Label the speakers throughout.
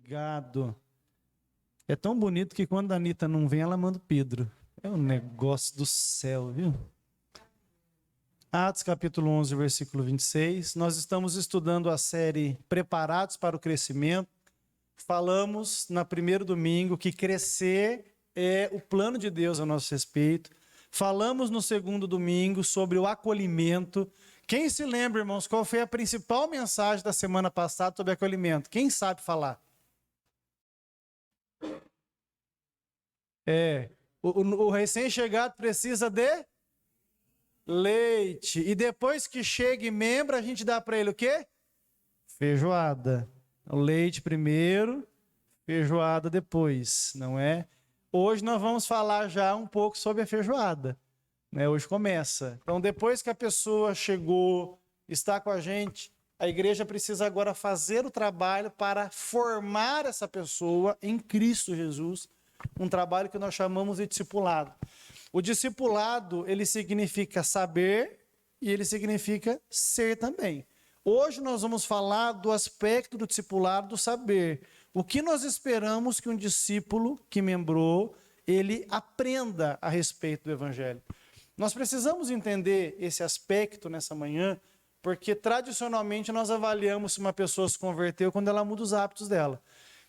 Speaker 1: Obrigado. É tão bonito que quando a Anitta não vem, ela manda o Pedro. É um negócio do céu, viu? Atos capítulo 11, versículo 26. Nós estamos estudando a série Preparados para o Crescimento. Falamos na primeiro domingo que crescer é o plano de Deus a nosso respeito. Falamos no segundo domingo sobre o acolhimento. Quem se lembra, irmãos, qual foi a principal mensagem da semana passada sobre acolhimento? Quem sabe falar? O recém-chegado precisa de leite. E depois que chega e membro, a gente dá para ele o quê? Feijoada. O leite primeiro, feijoada depois, não é? Hoje nós vamos falar já um pouco sobre a feijoada. Né? Hoje começa. Então, depois que a pessoa chegou, está com a gente, a igreja precisa agora fazer o trabalho para formar essa pessoa em Cristo Jesus. Um trabalho que nós chamamos de discipulado. O discipulado, ele significa saber e ele significa ser também. Hoje nós vamos falar do aspecto do discipulado, do saber. O que nós esperamos que um discípulo que membrou, ele aprenda a respeito do evangelho. Nós precisamos entender esse aspecto nessa manhã, porque tradicionalmente nós avaliamos se uma pessoa se converteu quando ela muda os hábitos dela.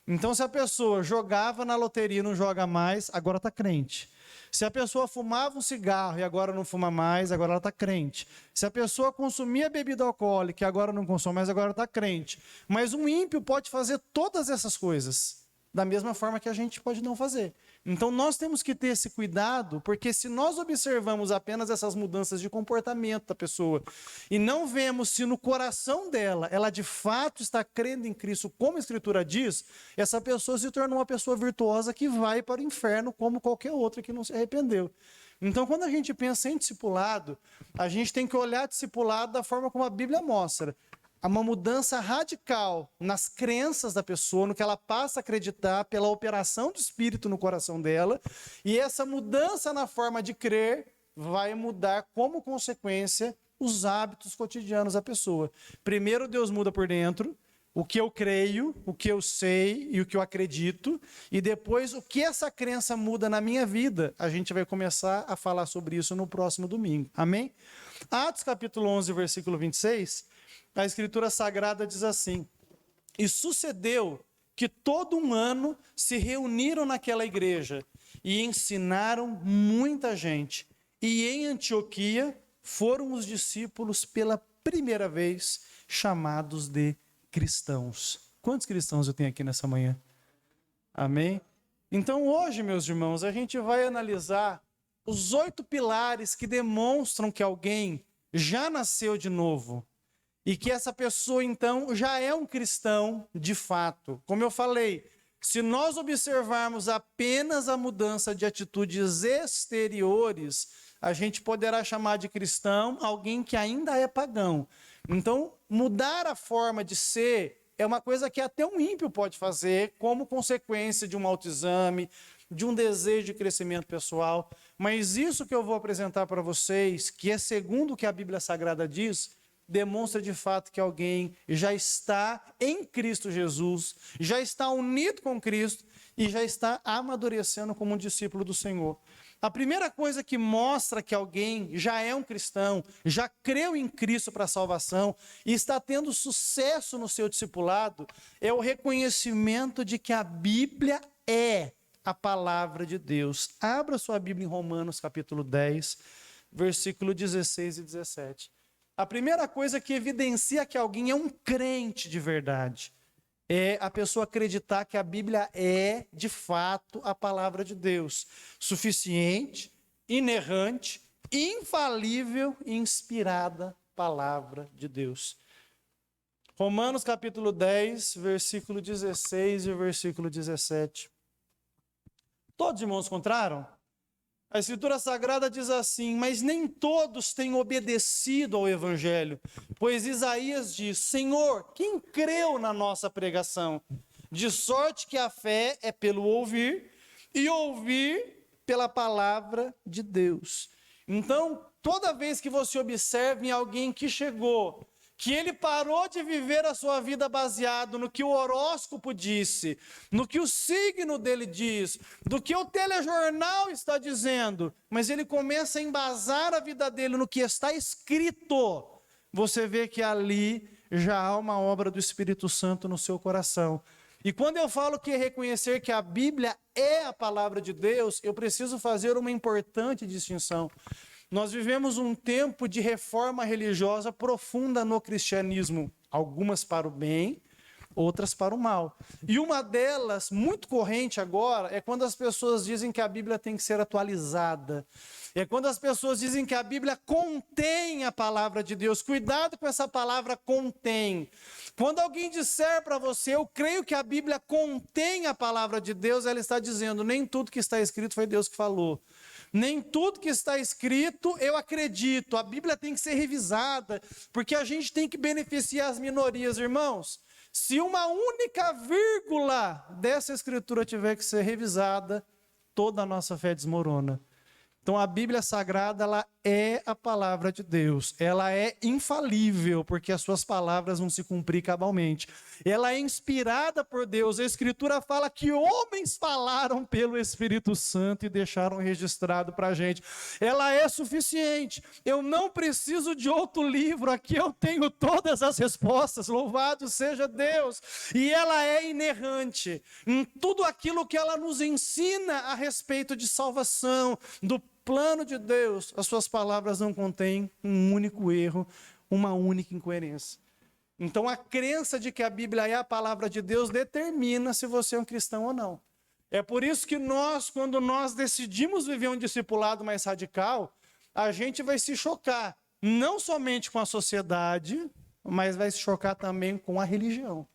Speaker 1: Então, se a pessoa jogava na loteria e não joga mais, agora está crente. Se a pessoa fumava um cigarro e agora não fuma mais, agora ela está crente. Se a pessoa consumia bebida alcoólica e agora não consome mais, agora está crente. Mas um ímpio pode fazer todas essas coisas, da mesma forma que a gente pode não fazer. Então nós temos que ter esse cuidado, porque se nós observamos apenas essas mudanças de comportamento da pessoa e não vemos se no coração dela ela de fato está crendo em Cristo, como a Escritura diz, essa pessoa se tornou uma pessoa virtuosa que vai para o inferno como qualquer outra que não se arrependeu. Então, quando a gente pensa em discipulado, a gente tem que olhar discipulado da forma como a Bíblia mostra. Há uma mudança radical nas crenças da pessoa, no que ela passa a acreditar pela operação do Espírito no coração dela, e essa mudança na forma de crer vai mudar como consequência os hábitos cotidianos da pessoa. Primeiro Deus muda por dentro, o que eu creio, o que eu sei e o que eu acredito, e depois o que essa crença muda na minha vida. A gente vai começar a falar sobre isso no próximo domingo. Amém? Atos capítulo 11, versículo 26... A Escritura Sagrada diz assim: e sucedeu que todo um ano se reuniram naquela igreja e ensinaram muita gente. E em Antioquia foram os discípulos pela primeira vez chamados de cristãos. Quantos cristãos eu tenho aqui nessa manhã? Amém? Então hoje, meus irmãos, a gente vai analisar os 8 pilares que demonstram que alguém já nasceu de novo. E que essa pessoa, então, já é um cristão de fato. Como eu falei, se nós observarmos apenas a mudança de atitudes exteriores, a gente poderá chamar de cristão alguém que ainda é pagão. Então, mudar a forma de ser é uma coisa que até um ímpio pode fazer como consequência de um autoexame, de um desejo de crescimento pessoal. Mas isso que eu vou apresentar para vocês, que é segundo o que a Bíblia Sagrada diz, demonstra de fato que alguém já está em Cristo Jesus, já está unido com Cristo e já está amadurecendo como um discípulo do Senhor. A primeira coisa que mostra que alguém já é um cristão, já creu em Cristo para a salvação e está tendo sucesso no seu discipulado, é o reconhecimento de que a Bíblia é a palavra de Deus. Abra sua Bíblia em Romanos capítulo 10, versículo 16 e 17. A primeira coisa que evidencia que alguém é um crente de verdade é a pessoa acreditar que a Bíblia é, de fato, a palavra de Deus. Suficiente, inerrante, infalível e inspirada palavra de Deus. Romanos capítulo 10, versículo 16 e versículo 17. Todos os irmãos encontraram? A Escritura Sagrada diz assim: mas nem todos têm obedecido ao Evangelho, pois Isaías diz: Senhor, quem creu na nossa pregação? De sorte que a fé é pelo ouvir, e ouvir pela palavra de Deus. Então, toda vez que você observa em alguém que chegou, que ele parou de viver a sua vida baseado no que o horóscopo disse, no que o signo dele diz, do que o telejornal está dizendo, mas ele começa a embasar a vida dele no que está escrito, você vê que ali já há uma obra do Espírito Santo no seu coração. E quando eu falo que é reconhecer que a Bíblia é a palavra de Deus, eu preciso fazer uma importante distinção. Nós vivemos um tempo de reforma religiosa profunda no cristianismo, algumas para o bem, outras para o mal. E uma delas, muito corrente agora, é quando as pessoas dizem que a Bíblia tem que ser atualizada. É quando as pessoas dizem que a Bíblia contém a palavra de Deus. Cuidado com essa palavra contém. Quando alguém disser para você, eu creio que a Bíblia contém a palavra de Deus, ela está dizendo, nem tudo que está escrito foi Deus que falou. Nem tudo que está escrito eu acredito. A Bíblia tem que ser revisada, porque a gente tem que beneficiar as minorias, irmãos. Se uma única vírgula dessa escritura tiver que ser revisada, toda a nossa fé desmorona. Então a Bíblia Sagrada, ela é a palavra de Deus, ela é infalível, porque as suas palavras vão se cumprir cabalmente. Ela é inspirada por Deus, a Escritura fala que homens falaram pelo Espírito Santo e deixaram registrado para a gente. Ela é suficiente, eu não preciso de outro livro, aqui eu tenho todas as respostas, louvado seja Deus. E ela é inerrante em tudo aquilo que ela nos ensina a respeito de salvação, do plano de Deus. As suas palavras não contêm um único erro, uma única incoerência. Então a crença de que a Bíblia é a palavra de Deus determina se você é um cristão ou não. É por isso que quando nós decidimos viver um discipulado mais radical, a gente vai se chocar, não somente com a sociedade, mas vai se chocar também com a religião.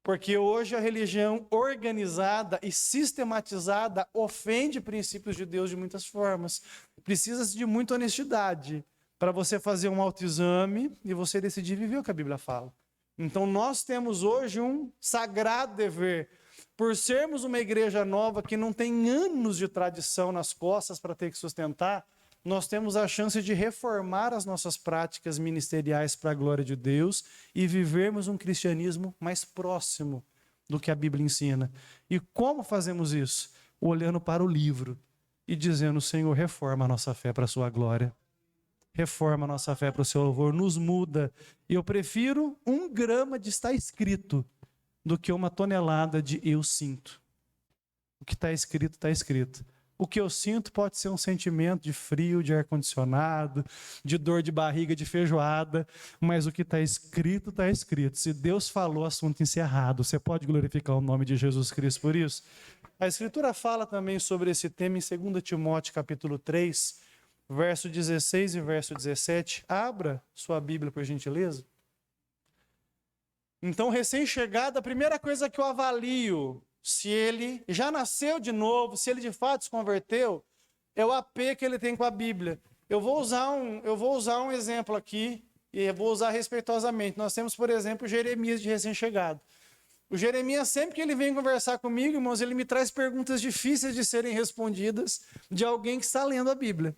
Speaker 1: Porque hoje a religião organizada e sistematizada ofende princípios de Deus de muitas formas. Precisa-se de muita honestidade para você fazer um autoexame e você decidir viver o que a Bíblia fala. Então nós temos hoje um sagrado dever, por sermos uma igreja nova que não tem anos de tradição nas costas para ter que sustentar, nós temos a chance de reformar as nossas práticas ministeriais para a glória de Deus e vivermos um cristianismo mais próximo do que a Bíblia ensina. E como fazemos isso? Olhando para o livro e dizendo, Senhor, reforma a nossa fé para a sua glória. Reforma a nossa fé para o seu louvor, nos muda. E eu prefiro 1 grama de estar escrito do que 1 tonelada de eu sinto. O que está escrito, está escrito. O que eu sinto pode ser um sentimento de frio, de ar-condicionado, de dor de barriga, de feijoada, mas o que está escrito, está escrito. Se Deus falou, assunto encerrado. Você pode glorificar o nome de Jesus Cristo por isso? A Escritura fala também sobre esse tema em 2 Timóteo capítulo 3, verso 16 e verso 17. Abra sua Bíblia, por gentileza. Então, recém-chegado, a primeira coisa que eu avalio, se ele já nasceu de novo, se ele de fato se converteu, é o apego que ele tem com a Bíblia. Eu vou usar um exemplo aqui, e eu vou usar respeitosamente. Nós temos, por exemplo, Jeremias de recém-chegado. O Jeremias, sempre que ele vem conversar comigo, irmãos, ele me traz perguntas difíceis de serem respondidas de alguém que está lendo a Bíblia.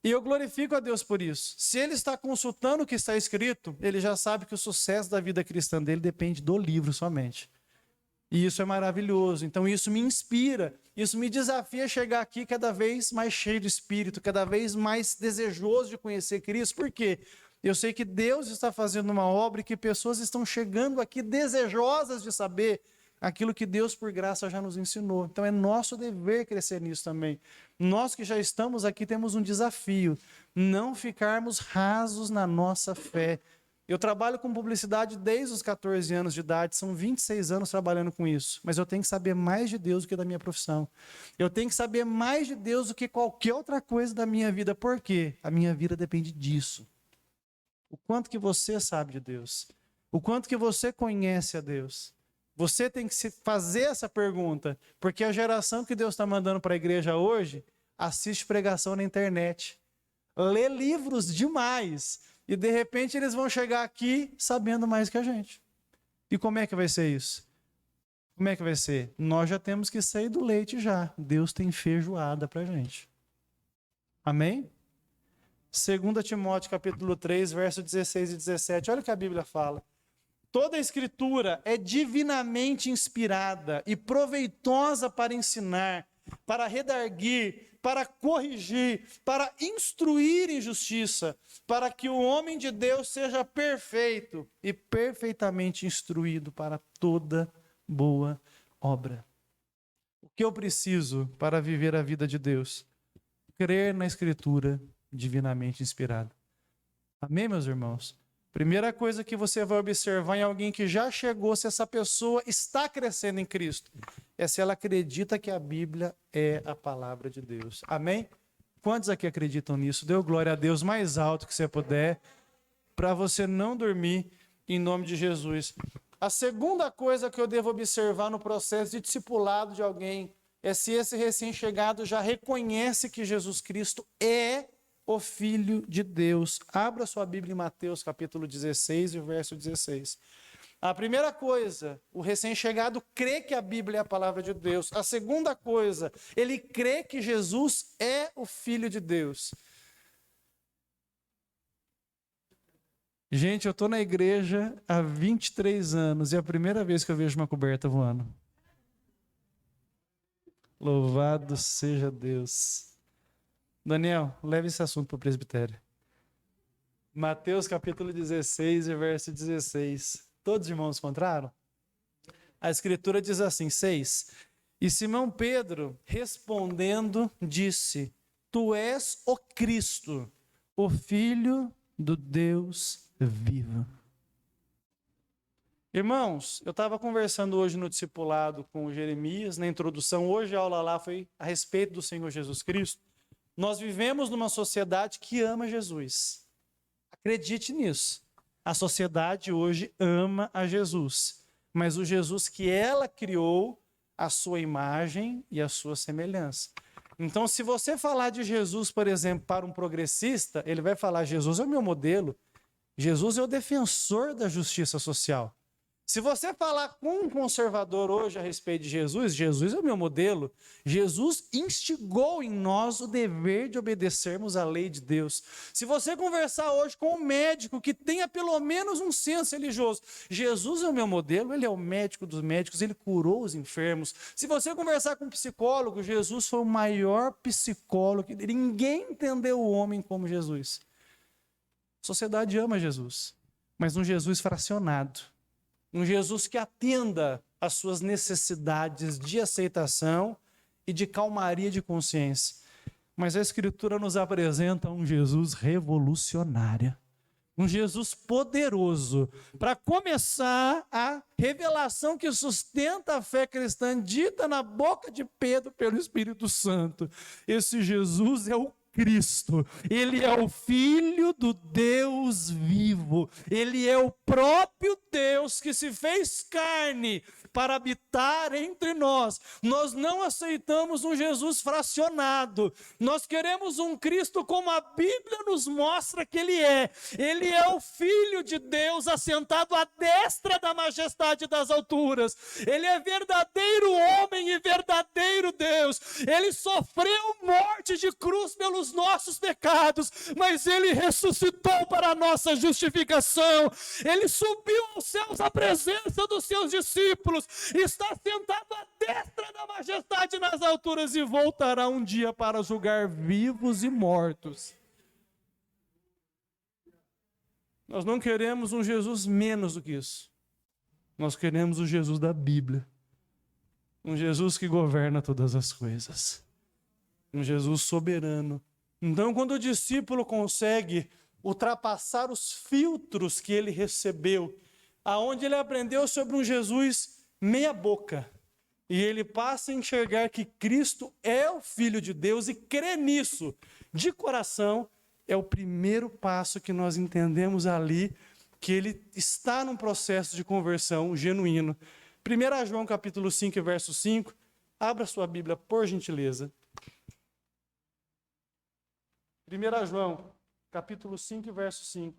Speaker 1: E eu glorifico a Deus por isso. Se ele está consultando o que está escrito, ele já sabe que o sucesso da vida cristã dele depende do livro somente. E isso é maravilhoso. Então isso me inspira, isso me desafia a chegar aqui cada vez mais cheio de espírito, cada vez mais desejoso de conhecer Cristo. Por quê? Eu sei que Deus está fazendo uma obra e que pessoas estão chegando aqui desejosas de saber aquilo que Deus, por graça, já nos ensinou. Então é nosso dever crescer nisso também. Nós que já estamos aqui temos um desafio, não ficarmos rasos na nossa fé. Eu trabalho com publicidade desde os 14 anos de idade, são 26 anos trabalhando com isso, mas eu tenho que saber mais de Deus do que da minha profissão. Eu tenho que saber mais de Deus do que qualquer outra coisa da minha vida. Por quê? A minha vida depende disso. O quanto que você sabe de Deus, o quanto que você conhece a Deus. Você tem que se fazer essa pergunta, porque a geração que Deus está mandando para a igreja hoje assiste pregação na internet, lê livros demais, e de repente eles vão chegar aqui sabendo mais que a gente. E como é que vai ser isso? Como é que vai ser? Nós já temos que sair do leite já. Deus tem feijoada para a gente. Amém? 2 Timóteo capítulo 3, verso 16 e 17. Olha o que a Bíblia fala. Toda a escritura é divinamente inspirada e proveitosa para ensinar, para redarguir, para corrigir, para instruir em justiça, para que o homem de Deus seja perfeito e perfeitamente instruído para toda boa obra. O que eu preciso para viver a vida de Deus? Crer na escritura divinamente inspirada. Amém, meus irmãos? Primeira coisa que você vai observar em alguém que já chegou, se essa pessoa está crescendo em Cristo, é se ela acredita que a Bíblia é a palavra de Deus. Amém? Quantos aqui acreditam nisso? Dê glória a Deus mais alto que você puder, para você não dormir, em nome de Jesus. A segunda coisa que eu devo observar no processo de discipulado de alguém é se esse recém-chegado já reconhece que Jesus Cristo é o Filho de Deus. Abra sua Bíblia em Mateus capítulo 16 e o verso 16. A primeira coisa, o recém-chegado crê que a Bíblia é a palavra de Deus. A segunda coisa, ele crê que Jesus é o Filho de Deus. Gente, eu estou na igreja há 23 anos e é a primeira vez que eu vejo uma coberta voando. Louvado seja Deus. Daniel, leve esse assunto para o presbitério. Mateus capítulo 16 e verso 16. Todos os irmãos encontraram? A escritura diz assim, 6. E Simão Pedro, respondendo, disse, Tu és o Cristo, o Filho do Deus vivo. Irmãos, eu estava conversando hoje no discipulado com o Jeremias, na introdução, hoje a aula lá foi a respeito do Senhor Jesus Cristo. Nós vivemos numa sociedade que ama Jesus. Acredite nisso. A sociedade hoje ama a Jesus, mas o Jesus que ela criou, a sua imagem e a sua semelhança. Então, se você falar de Jesus, por exemplo, para um progressista, ele vai falar, Jesus é o meu modelo, Jesus é o defensor da justiça social. Se você falar com um conservador hoje a respeito de Jesus, Jesus é o meu modelo. Jesus instigou em nós o dever de obedecermos à lei de Deus. Se você conversar hoje com um médico que tenha pelo menos um senso religioso, Jesus é o meu modelo, ele é o médico dos médicos, ele curou os enfermos. Se você conversar com um psicólogo, Jesus foi o maior psicólogo. Ninguém entendeu o homem como Jesus. A sociedade ama Jesus, mas um Jesus fracionado. Um Jesus que atenda às suas necessidades de aceitação e de calmaria de consciência. Mas a Escritura nos apresenta um Jesus revolucionário. Um Jesus poderoso. Para começar, a revelação que sustenta a fé cristã dita na boca de Pedro pelo Espírito Santo. Esse Jesus é o Cristo, ele é o Filho do Deus vivo, ele é o próprio Deus que se fez carne para habitar entre nós. Nós não aceitamos um Jesus fracionado, nós queremos um Cristo como a Bíblia nos mostra que ele é o Filho de Deus assentado à destra da majestade das alturas, ele é verdadeiro homem e verdadeiro Deus, ele sofreu morte de cruz pelos nossos pecados, mas ele ressuscitou para a nossa justificação, ele subiu aos céus à presença dos seus discípulos, está sentado à destra da majestade nas alturas e voltará um dia para julgar vivos e mortos. Nós não queremos um Jesus menos do que isso. Nós queremos o Jesus da Bíblia. Um Jesus que governa todas as coisas. Um Jesus soberano. Então, quando o discípulo consegue ultrapassar os filtros que ele recebeu, aonde ele aprendeu sobre um Jesus meia boca, e ele passa a enxergar que Cristo é o Filho de Deus e crê nisso de coração, é o primeiro passo que nós entendemos ali, que ele está num processo de conversão genuíno. 1 João capítulo 5, verso 5, abra sua Bíblia, por gentileza. 1 João capítulo 5, verso 5.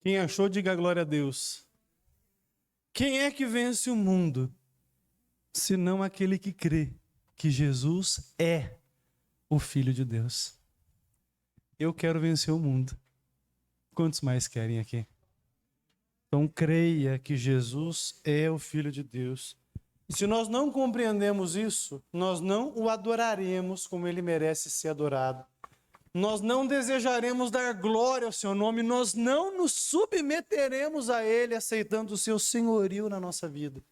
Speaker 1: Quem achou, diga glória a Deus. Quem é que vence o mundo, senão aquele que crê que Jesus é o Filho de Deus? Eu quero vencer o mundo. Quantos mais querem aqui? Então creia que Jesus é o Filho de Deus. E se nós não compreendemos isso, nós não o adoraremos como ele merece ser adorado. Nós não desejaremos dar glória ao seu nome, nós não nos submeteremos a ele, aceitando o seu senhorio na nossa vida.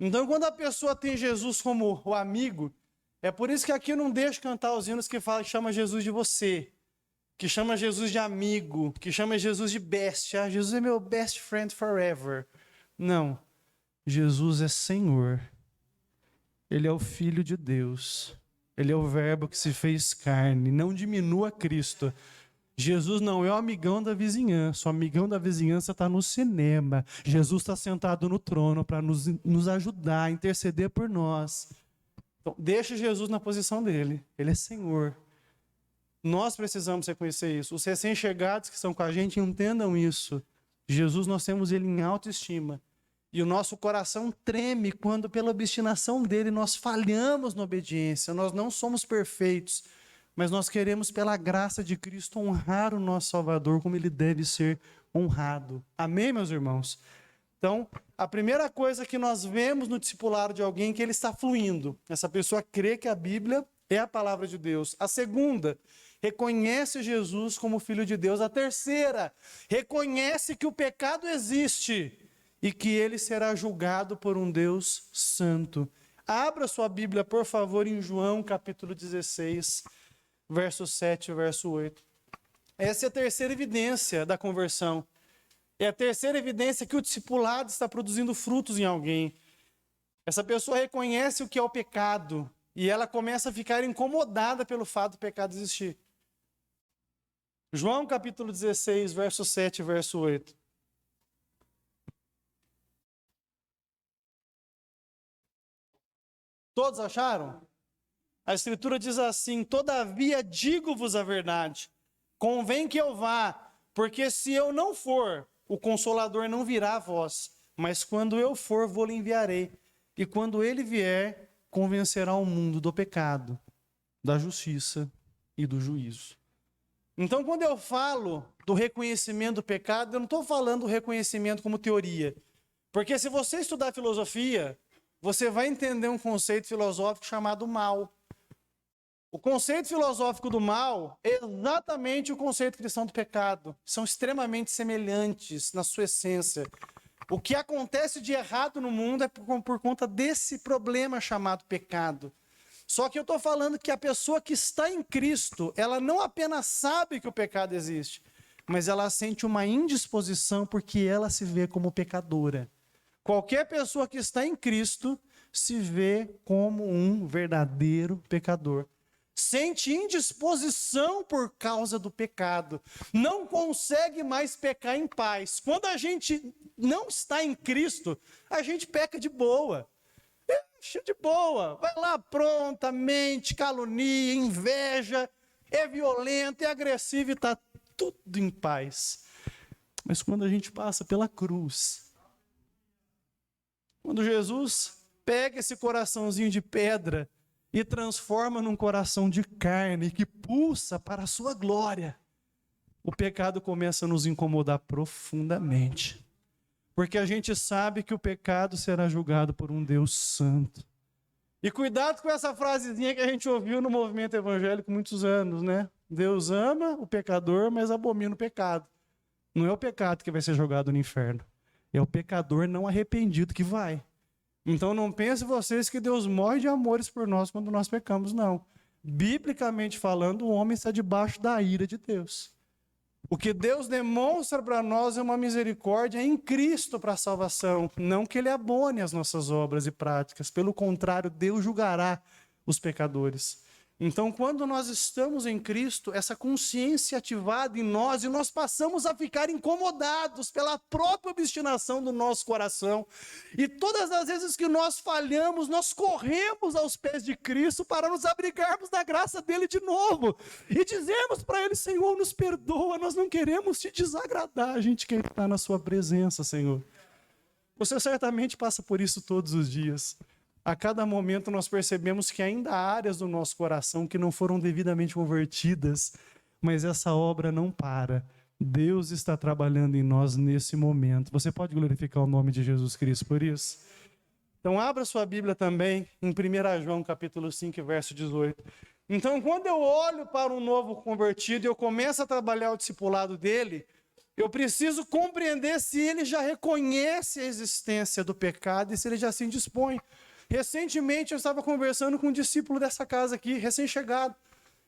Speaker 1: Então, quando a pessoa tem Jesus como o amigo, é por isso que aqui eu não deixo cantar os hinos que chama Jesus de você, que chama Jesus de amigo, que chama Jesus de best. Ah, Jesus é meu best friend forever. Não. Jesus é Senhor. Ele é o Filho de Deus. Ele é o verbo que se fez carne. Não diminua Cristo. Jesus não é o amigão da vizinhança. O amigão da vizinhança está no cinema. Jesus está sentado no trono para nos ajudar, interceder por nós. Então, deixa Jesus na posição dele. Ele é Senhor. Nós precisamos reconhecer isso. Os recém-chegados que estão com a gente entendam isso. Jesus, nós temos ele em autoestima. E o nosso coração treme quando, pela obstinação dele, nós falhamos na obediência. Nós não somos perfeitos, mas nós queremos, pela graça de Cristo, honrar o nosso Salvador como ele deve ser honrado. Amém, meus irmãos? Então, a primeira coisa que nós vemos no discipulado de alguém é que ele está fluindo. Essa pessoa crê que a Bíblia é a palavra de Deus. A segunda, reconhece Jesus como Filho de Deus. A terceira, reconhece que o pecado existe e que ele será julgado por um Deus santo. Abra sua Bíblia, por favor, em João, capítulo 16, verso 7 e verso 8. Essa é a terceira evidência da conversão. É a terceira evidência que o discipulado está produzindo frutos em alguém. Essa pessoa reconhece o que é o pecado e ela começa a ficar incomodada pelo fato do pecado existir. João, capítulo 16, verso 7 e verso 8. Todos acharam? A Escritura diz assim: todavia digo-vos a verdade, convém que eu vá, porque se eu não for, o Consolador não virá a vós, mas quando eu for, vou-lhe enviarei. E quando ele vier, convencerá o mundo do pecado, da justiça e do juízo. Então, quando eu falo do reconhecimento do pecado, eu não estou falando do reconhecimento como teoria. Porque se você estudar filosofia, você vai entender um conceito filosófico chamado mal. O conceito filosófico do mal é exatamente o conceito cristão do pecado. São extremamente semelhantes na sua essência. O que acontece de errado no mundo é por conta desse problema chamado pecado. Só que eu estou falando que a pessoa que está em Cristo, ela não apenas sabe que o pecado existe, mas ela sente uma indisposição porque ela se vê como pecadora. Qualquer pessoa que está em Cristo se vê como um verdadeiro pecador. Sente indisposição por causa do pecado. Não consegue mais pecar em paz. Quando a gente não está em Cristo, a gente peca de boa. De boa. Vai lá prontamente, calunia, inveja, é violento, é agressivo e está tudo em paz. Mas quando a gente passa pela cruz, quando Jesus pega esse coraçãozinho de pedra e transforma num coração de carne que pulsa para a sua glória, o pecado começa a nos incomodar profundamente. Porque a gente sabe que o pecado será julgado por um Deus santo. E cuidado com essa frasezinha que a gente ouviu no movimento evangélico muitos anos, né? Deus ama o pecador, mas abomina o pecado. Não é o pecado que vai ser jogado no inferno. É o pecador não arrependido que vai. Então não pense vocês que Deus morre de amores por nós quando nós pecamos, não. Biblicamente falando, o homem está debaixo da ira de Deus. O que Deus demonstra para nós é uma misericórdia em Cristo para a salvação. Não que ele abone as nossas obras e práticas. Pelo contrário, Deus julgará os pecadores. Então, quando nós estamos em Cristo, essa consciência ativada em nós, e nós passamos a ficar incomodados pela própria obstinação do nosso coração. E todas as vezes que nós falhamos, nós corremos aos pés de Cristo para nos abrigarmos da graça dele de novo. E dizemos para ele: Senhor, nos perdoa, nós não queremos te desagradar, a gente quer estar na sua presença, Senhor. Você certamente passa por isso todos os dias. A cada momento nós percebemos que ainda há áreas do nosso coração que não foram devidamente convertidas, mas essa obra não para. Deus está trabalhando em nós nesse momento. Você pode glorificar o nome de Jesus Cristo por isso? Então abra sua Bíblia também em 1 João capítulo 5, verso 18. Então quando eu olho para um novo convertido e eu começo a trabalhar o discipulado dele, eu preciso compreender se ele já reconhece a existência do pecado e se ele já se indispõe. Recentemente eu estava conversando com um discípulo dessa casa aqui, recém-chegado.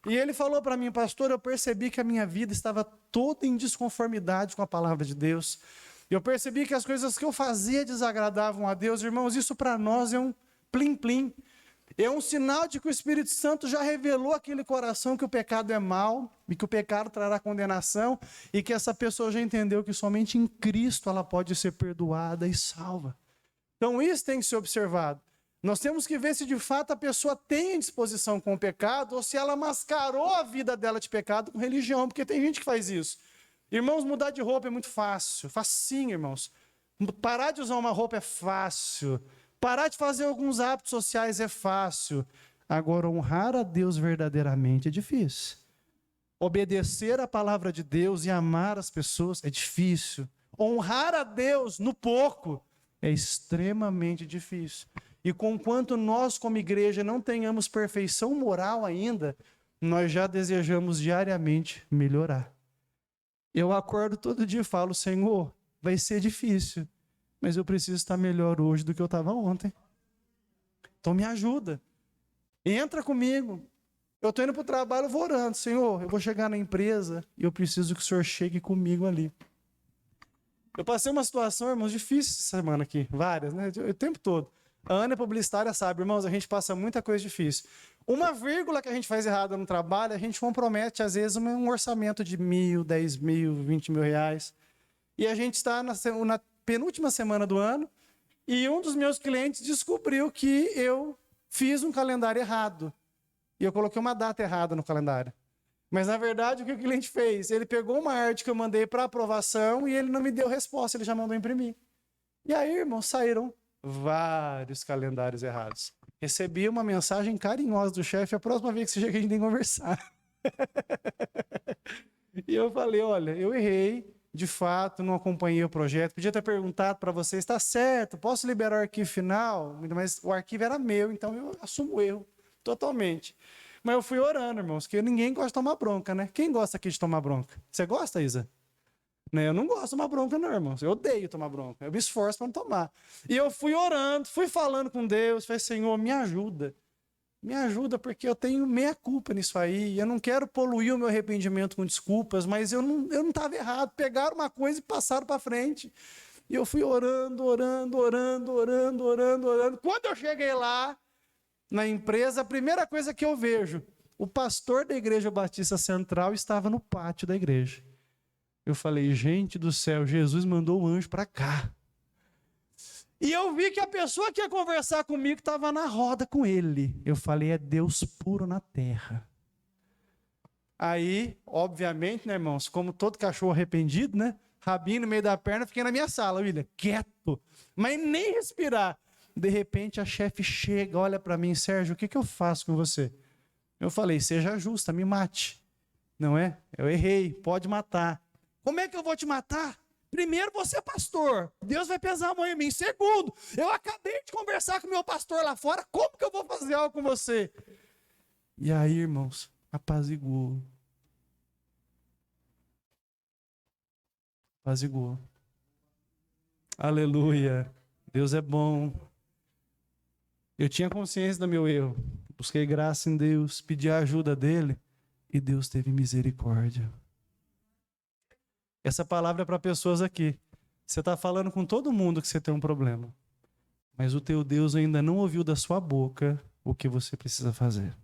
Speaker 1: E ele falou para mim, pastor, eu percebi que a minha vida estava toda em desconformidade com a palavra de Deus. Eu percebi que as coisas que eu fazia desagradavam a Deus. Irmãos, isso para nós é um plim-plim. É um sinal de que o Espírito Santo já revelou àquele coração que o pecado é mau e que o pecado trará condenação e que essa pessoa já entendeu que somente em Cristo ela pode ser perdoada e salva. Então isso tem que ser observado. Nós temos que ver se de fato a pessoa tem disposição com o pecado ou se ela mascarou a vida dela de pecado com religião, porque tem gente que faz isso. Irmãos, mudar de roupa é muito fácil, facinho, irmãos. Parar de usar uma roupa é fácil. Parar de fazer alguns hábitos sociais é fácil. Agora, honrar a Deus verdadeiramente é difícil. Obedecer a palavra de Deus e amar as pessoas é difícil. Honrar a Deus no pouco é extremamente difícil. E conquanto nós, como igreja, não tenhamos perfeição moral ainda, nós já desejamos diariamente melhorar. Eu acordo todo dia e falo, Senhor, vai ser difícil, mas eu preciso estar melhor hoje do que eu estava ontem. Então me ajuda. Entra comigo. Eu estou indo para o trabalho, eu vou orando. Senhor, eu vou chegar na empresa e eu preciso que o Senhor chegue comigo ali. Eu passei uma situação, irmãos, difícil essa semana aqui. Várias, né? O tempo todo. A Ana é publicitária, sabe, irmãos, a gente passa muita coisa difícil. Uma vírgula que a gente faz errada no trabalho, a gente compromete, às vezes, um orçamento de 1.000, 10.000, 20 mil reais. E a gente está na penúltima semana do ano e um dos meus clientes descobriu que eu fiz um calendário errado. E eu coloquei uma data errada no calendário. Mas, na verdade, o que o cliente fez? Ele pegou uma arte que eu mandei para aprovação e ele não me deu resposta, ele já mandou imprimir. E aí, irmãos, saíram vários calendários errados. Recebi uma mensagem carinhosa do chefe, a próxima vez que você chega a gente tem que conversar. E eu falei, olha, eu errei, de fato, não acompanhei o projeto, podia ter perguntado para vocês, está certo, posso liberar o arquivo final? Mas o arquivo era meu, então eu assumo o erro totalmente. Mas eu fui orando, irmãos, porque ninguém gosta de tomar bronca, né? Quem gosta aqui de tomar bronca? Você gosta, Isa? Eu não gosto de tomar bronca, não, irmãos. Eu odeio tomar bronca. Eu me esforço para não tomar. E eu fui orando, fui falando com Deus. Falei, Senhor, me ajuda. Me ajuda, porque eu tenho meia culpa nisso aí. Eu não quero poluir o meu arrependimento com desculpas, mas eu não estava errado. Pegaram uma coisa e passaram para frente. E eu fui orando. Quando eu cheguei lá, na empresa, a primeira coisa que eu vejo, o pastor da Igreja Batista Central estava no pátio da igreja. Eu falei, gente do céu, Jesus mandou o anjo para cá. E eu vi que a pessoa que ia conversar comigo estava na roda com ele. Eu falei, é Deus puro na terra. Aí, obviamente, né, irmãos, como todo cachorro arrependido, né? Rabinho no meio da perna, fiquei na minha sala, William, quieto, mas nem respirar. De repente, a chefe chega, olha para mim, Sérgio, o que eu faço com você? Eu falei, seja justa, me mate. Não é? Eu errei, pode matar. Como é que eu vou te matar? Primeiro, você é pastor. Deus vai pesar a mão em mim. Segundo, eu acabei de conversar com o meu pastor lá fora. Como que eu vou fazer algo com você? E aí, irmãos, apaziguou. Apaziguou. Aleluia. Deus é bom. Eu tinha consciência do meu erro. Busquei graça em Deus, pedi a ajuda dele e Deus teve misericórdia. Essa palavra é para pessoas aqui. Você está falando com todo mundo que você tem um problema. Mas o teu Deus ainda não ouviu da sua boca o que você precisa fazer.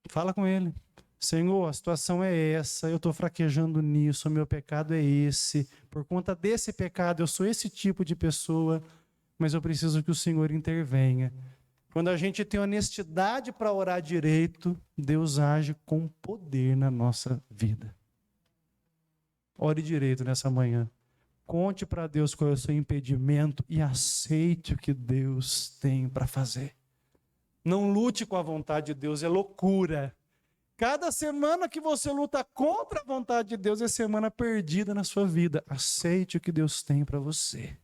Speaker 1: Fala com ele. Senhor, a situação é essa, eu estou fraquejando nisso, o meu pecado é esse. Por conta desse pecado, eu sou esse tipo de pessoa, mas eu preciso que o Senhor intervenha. Quando a gente tem honestidade para orar direito, Deus age com poder na nossa vida. Ore direito nessa manhã. Conte para Deus qual é o seu impedimento e aceite o que Deus tem para fazer. Não lute com a vontade de Deus, é loucura. Cada semana que você luta contra a vontade de Deus é semana perdida na sua vida. Aceite o que Deus tem para você.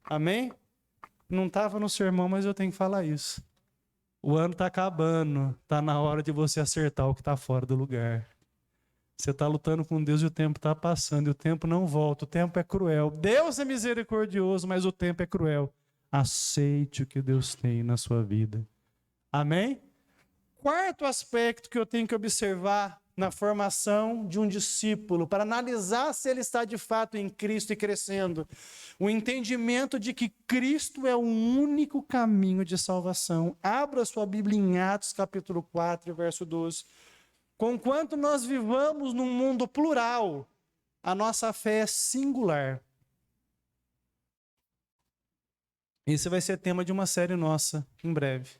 Speaker 1: Amém? Não estava no sermão, mas eu tenho que falar isso. O ano está acabando, está na hora de você acertar o que está fora do lugar. Você está lutando com Deus e o tempo está passando, e o tempo não volta, o tempo é cruel. Deus é misericordioso, mas o tempo é cruel. Aceite o que Deus tem na sua vida. Amém? Quarto aspecto que eu tenho que observar na formação de um discípulo, para analisar se ele está de fato em Cristo e crescendo. O entendimento de que Cristo é o único caminho de salvação. Abra sua Bíblia em Atos capítulo 4, verso 12. Conquanto nós vivamos num mundo plural, a nossa fé é singular. Esse vai ser tema de uma série nossa, em breve.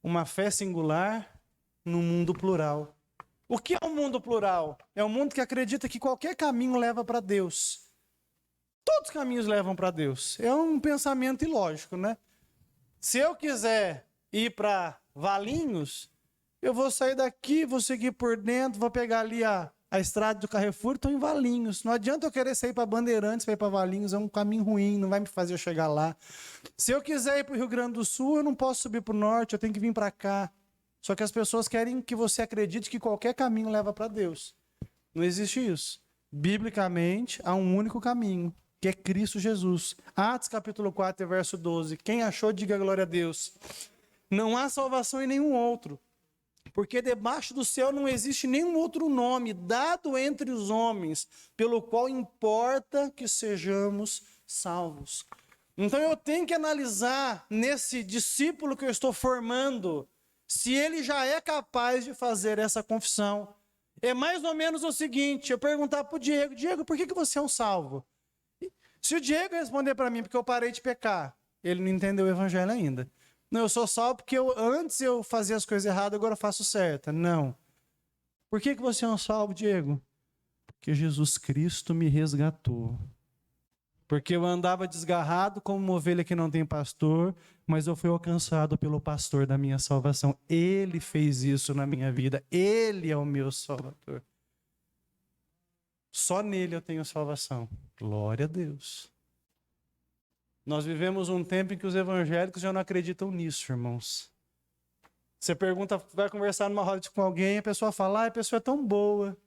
Speaker 1: Uma fé singular num mundo plural. O que é um mundo plural? É um mundo que acredita que qualquer caminho leva para Deus. Todos os caminhos levam para Deus. É um pensamento ilógico, né? Se eu quiser ir para Valinhos, eu vou sair daqui, vou seguir por dentro, vou pegar ali a estrada do Carrefour, estou em Valinhos. Não adianta eu querer sair para Bandeirantes, para ir para Valinhos, é um caminho ruim, não vai me fazer eu chegar lá. Se eu quiser ir para o Rio Grande do Sul, eu não posso subir para o norte, eu tenho que vir para cá. Só que as pessoas querem que você acredite que qualquer caminho leva para Deus. Não existe isso. Biblicamente, há um único caminho, que é Cristo Jesus. Atos capítulo 4, verso 12. Quem achou, diga glória a Deus. Não há salvação em nenhum outro, porque debaixo do céu não existe nenhum outro nome dado entre os homens, pelo qual importa que sejamos salvos. Então eu tenho que analisar nesse discípulo que eu estou formando, se ele já é capaz de fazer essa confissão. É mais ou menos o seguinte, eu perguntar para o Diego, Diego, por que você é um salvo? Se o Diego responder para mim, porque eu parei de pecar, ele não entendeu o evangelho ainda. Não, eu sou salvo porque antes eu fazia as coisas erradas, agora eu faço certa. Não. Por que você é um salvo, Diego? Porque Jesus Cristo me resgatou. Porque eu andava desgarrado como uma ovelha que não tem pastor, mas eu fui alcançado pelo pastor da minha salvação. Ele fez isso na minha vida. Ele é o meu salvador. Só nele eu tenho salvação. Glória a Deus. Nós vivemos um tempo em que os evangélicos já não acreditam nisso, irmãos. Você pergunta, vai conversar numa roda com alguém, a pessoa fala, a pessoa é tão boa.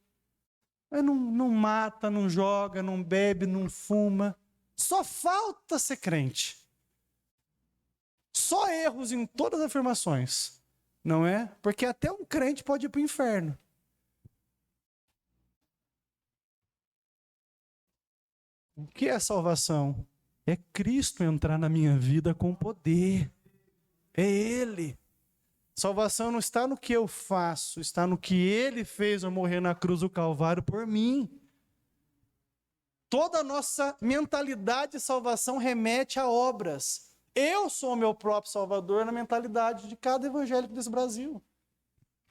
Speaker 1: Mas não mata, não joga, não bebe, não fuma. Só falta ser crente. Só erros em todas as afirmações. Não é? Porque até um crente pode ir para o inferno. O que é salvação? É Cristo entrar na minha vida com poder. É Ele. Salvação não está no que eu faço, está no que Ele fez ao morrer na cruz do Calvário por mim. Toda a nossa mentalidade de salvação remete a obras. Eu sou o meu próprio salvador na mentalidade de cada evangélico desse Brasil.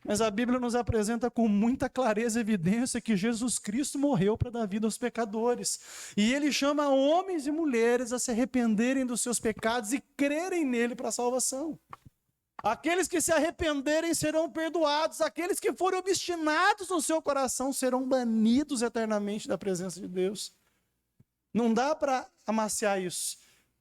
Speaker 1: Mas a Bíblia nos apresenta com muita clareza e evidência que Jesus Cristo morreu para dar vida aos pecadores. E Ele chama homens e mulheres a se arrependerem dos seus pecados e crerem nele para a salvação. Aqueles que se arrependerem serão perdoados. Aqueles que forem obstinados no seu coração serão banidos eternamente da presença de Deus. Não dá para amaciar isso.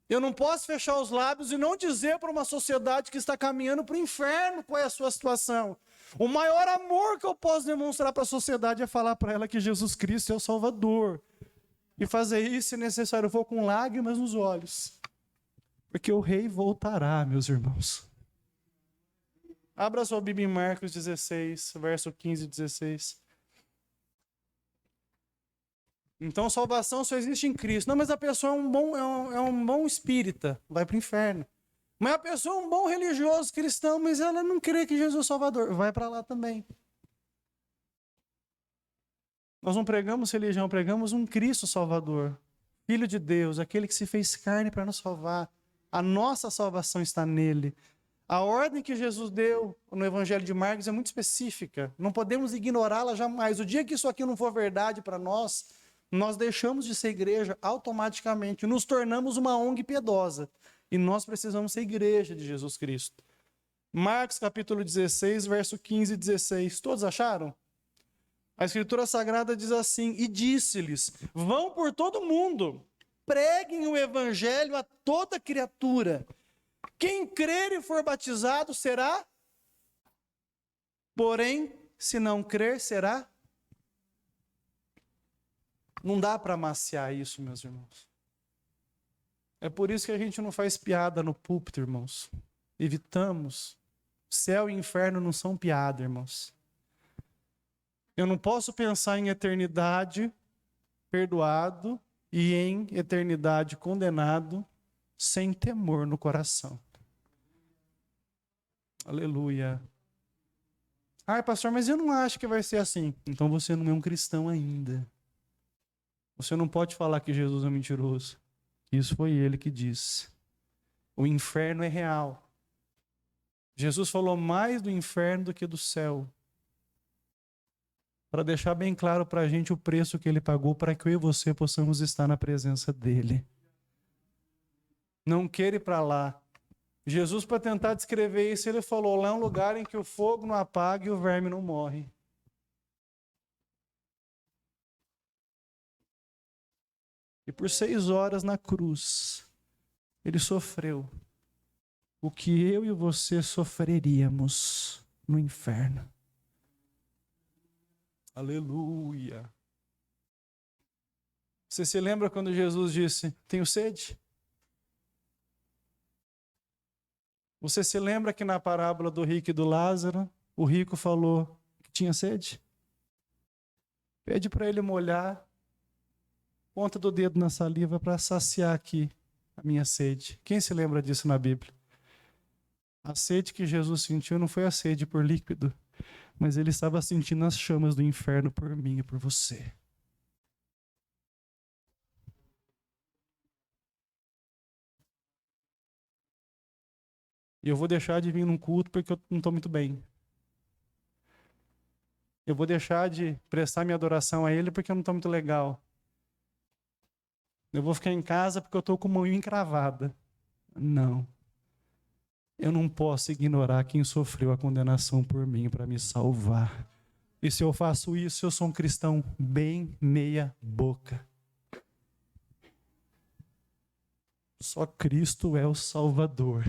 Speaker 1: Eu não posso fechar os lábios e não dizer para uma sociedade que está caminhando para o inferno qual é a sua situação. O maior amor que eu posso demonstrar para a sociedade é falar para ela que Jesus Cristo é o Salvador. E fazer isso, se necessário, eu vou com lágrimas nos olhos. Porque o rei voltará, meus irmãos. Abra sua Bíblia em Marcos 16, verso 15 e 16. Então, salvação só existe em Cristo. Não, mas a pessoa é um bom espírita, vai para o inferno. Mas a pessoa é um bom religioso cristão, mas ela não crê que Jesus é o Salvador, vai para lá também. Nós não pregamos religião, pregamos um Cristo Salvador, Filho de Deus, aquele que se fez carne para nos salvar. A nossa salvação está nele. A ordem que Jesus deu no Evangelho de Marcos é muito específica. Não podemos ignorá-la jamais. O dia que isso aqui não for verdade para nós, nós deixamos de ser igreja automaticamente, nos tornamos uma ONG piedosa. E nós precisamos ser igreja de Jesus Cristo. Marcos capítulo 16, verso 15 e 16. Todos acharam? A Escritura Sagrada diz assim: e disse-lhes: vão por todo mundo, preguem o evangelho a toda criatura. Quem crer e for batizado será, porém, se não crer, será. Não dá para amaciar isso, meus irmãos. É por isso que a gente não faz piada no púlpito, irmãos. Evitamos. Céu e inferno não são piada, irmãos. Eu não posso pensar em eternidade perdoado e em eternidade condenado sem temor no coração. Aleluia. Ai, pastor, mas eu não acho que vai ser assim. Então você não é um cristão ainda. Você não pode falar que Jesus é mentiroso. Isso foi ele que disse. O inferno é real. Jesus falou mais do inferno do que do céu. Para deixar bem claro para a gente o preço que ele pagou para que eu e você possamos estar na presença dele. Não queira ir para lá. Jesus, para tentar descrever isso, ele falou: lá é um lugar em que o fogo não apaga e o verme não morre. E por 6 horas na cruz, ele sofreu o que eu e você sofreríamos no inferno. Aleluia. Você se lembra quando Jesus disse: tenho sede? Você se lembra que na parábola do rico e do Lázaro, o rico falou que tinha sede? Pede para ele molhar ponta do dedo na saliva para saciar aqui a minha sede. Quem se lembra disso na Bíblia? A sede que Jesus sentiu não foi a sede por líquido, mas ele estava sentindo as chamas do inferno por mim e por você. E eu vou deixar de vir num culto porque eu não estou muito bem. Eu vou deixar de prestar minha adoração a ele porque eu não estou muito legal. Eu vou ficar em casa porque eu estou com a mão encravada. Não. Eu não posso ignorar quem sofreu a condenação por mim para me salvar. E se eu faço isso, eu sou um cristão bem meia boca. Só Cristo é o Salvador.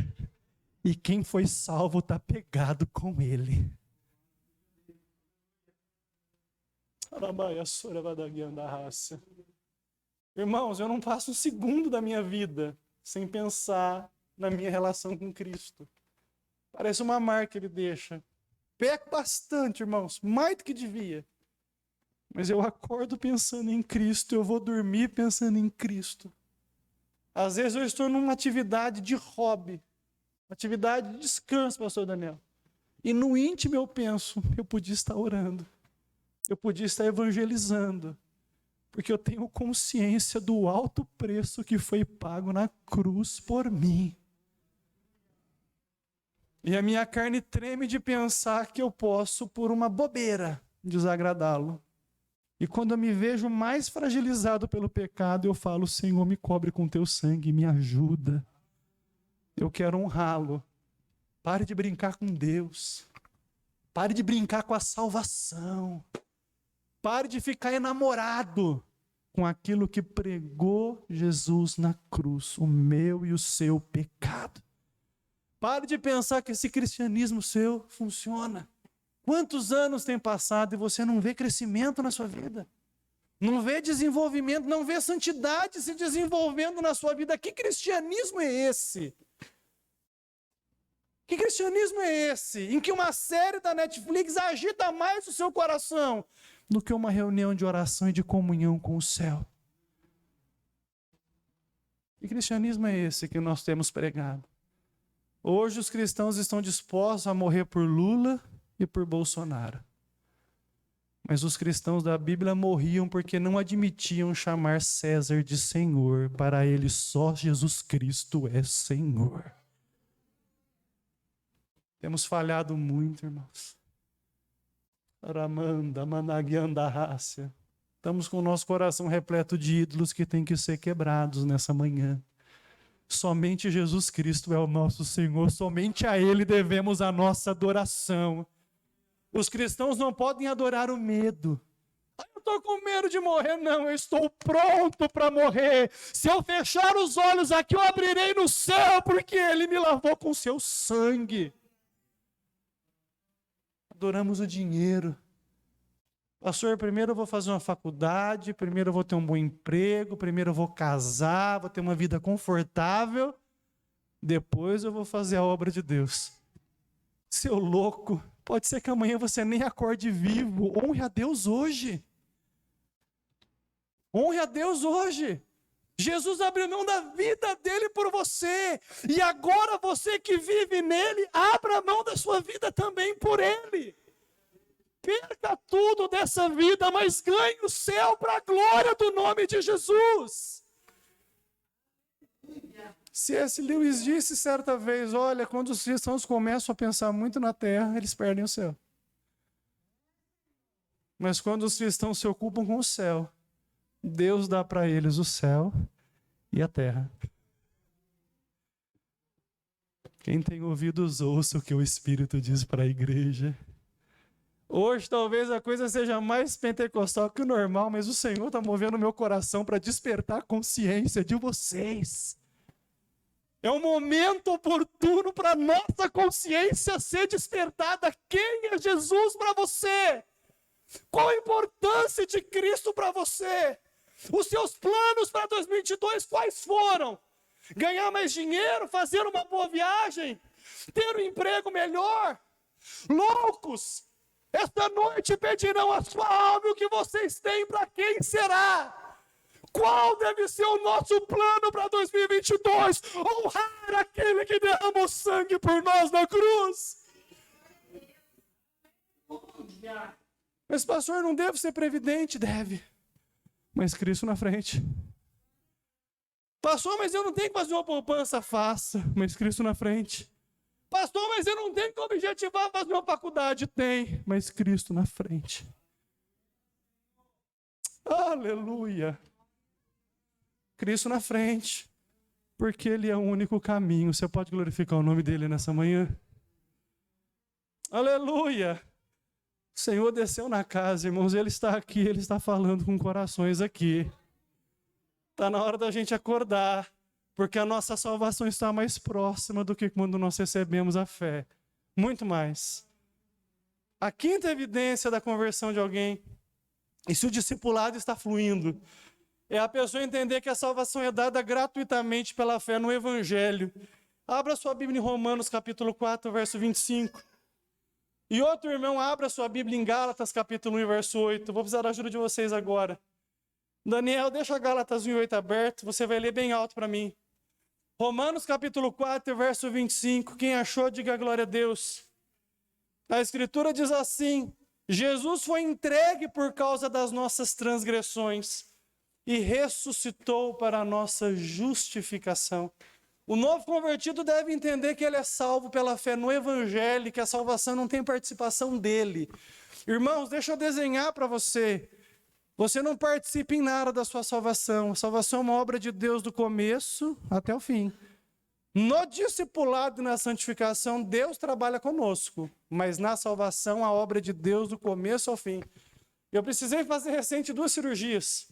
Speaker 1: E quem foi salvo está pegado com ele. Irmãos, eu não passo um segundo da minha vida sem pensar na minha relação com Cristo. Parece uma marca que ele deixa. Peco bastante, irmãos, mais do que devia. Mas eu acordo pensando em Cristo, eu vou dormir pensando em Cristo. Às vezes eu estou numa atividade de hobby, atividade de descanso, pastor Daniel. E no íntimo eu penso, eu podia estar orando, eu podia estar evangelizando, porque eu tenho consciência do alto preço que foi pago na cruz por mim. E a minha carne treme de pensar que eu posso, por uma bobeira, desagradá-lo. E quando eu me vejo mais fragilizado pelo pecado, eu falo: Senhor, me cobre com teu sangue, me ajuda. Eu quero honrá-lo. Pare de brincar com Deus. Pare de brincar com a salvação. Pare de ficar enamorado com aquilo que pregou Jesus na cruz, o meu e o seu pecado. Pare de pensar que esse cristianismo seu funciona. Quantos anos tem passado e você não vê crescimento na sua vida? Não vê desenvolvimento, não vê santidade se desenvolvendo na sua vida. Que cristianismo é esse? Que cristianismo é esse? Em que uma série da Netflix agita mais o seu coração do que uma reunião de oração e de comunhão com o céu. Que cristianismo é esse que nós temos pregado? Hoje os cristãos estão dispostos a morrer por Lula e por Bolsonaro. Mas os cristãos da Bíblia morriam porque não admitiam chamar César de Senhor. Para eles só Jesus Cristo é Senhor. Temos falhado muito, irmãos. Aramanda, Managuianda, Rácia. Estamos com o nosso coração repleto de ídolos que têm que ser quebrados nessa manhã. Somente Jesus Cristo é o nosso Senhor, somente a Ele devemos a nossa adoração. Os cristãos não podem adorar o medo. Eu estou com medo de morrer. Não, eu estou pronto para morrer. Se eu fechar os olhos aqui, eu abrirei no céu, porque Ele me lavou com seu sangue. Adoramos o dinheiro. Pastor, primeiro eu vou fazer uma faculdade, primeiro eu vou ter um bom emprego, primeiro eu vou casar, vou ter uma vida confortável, depois eu vou fazer a obra de Deus. Seu louco, pode ser que amanhã você nem acorde vivo. Honre a Deus hoje. Honre a Deus hoje. Jesus abriu mão da vida dele por você. E agora você que vive nele, abra mão da sua vida também por ele. Perca tudo dessa vida, mas ganhe o céu para a glória do nome de Jesus. C.S. Lewis disse certa vez, olha, quando os cristãos começam a pensar muito na terra, eles perdem o céu. Mas quando os cristãos se ocupam com o céu, Deus dá para eles o céu e a terra. Quem tem ouvidos, ouça o que o Espírito diz para a igreja. Hoje talvez a coisa seja mais pentecostal que o normal, mas o Senhor está movendo o meu coração para despertar a consciência de vocês. É um momento oportuno para a nossa consciência ser despertada. Quem é Jesus para você? Qual a importância de Cristo para você? Os seus planos para 2022 quais foram? Ganhar mais dinheiro, fazer uma boa viagem, ter um emprego melhor? Loucos! Esta noite pedirão a sua alma e o que vocês têm, para quem será? Qual deve ser o nosso plano para 2022? Honrar aquele que derramou sangue por nós na cruz. Mas pastor, não devo ser previdente? Deve. Mas Cristo na frente. Pastor, mas eu não tenho que fazer uma poupança? Faça. Mas Cristo na frente. Pastor, mas eu não tenho que objetivar fazer uma faculdade. Tem, mas Cristo na frente. Aleluia. Cristo na frente. Porque Ele é o único caminho. Você pode glorificar o nome dEle nessa manhã? Aleluia. O Senhor desceu na casa, irmãos. Ele está aqui, Ele está falando com corações aqui. Está na hora da gente acordar. Porque a nossa salvação está mais próxima do que quando nós recebemos a fé. Muito mais. A quinta evidência da conversão de alguém, e se o discipulado está fluindo, é a pessoa entender que a salvação é dada gratuitamente pela fé no Evangelho. Abra sua Bíblia em Romanos capítulo 4, verso 25. E outro irmão, abra sua Bíblia em Gálatas capítulo 1, verso 8. Vou precisar da ajuda de vocês agora. Daniel, deixa Gálatas 1 e 8 aberto, você vai ler bem alto para mim. Romanos capítulo 4, verso 25, quem achou, diga glória a Deus. A Escritura diz assim, Jesus foi entregue por causa das nossas transgressões e ressuscitou para a nossa justificação. O novo convertido deve entender que ele é salvo pela fé no Evangelho, que a salvação não tem participação dele. Irmãos, deixa eu desenhar para você. Você não participa em nada da sua salvação. A salvação é uma obra de Deus do começo até o fim. No discipulado e na santificação, Deus trabalha conosco. Mas na salvação, a obra de Deus do começo ao fim. Eu precisei fazer recente 2 cirurgias.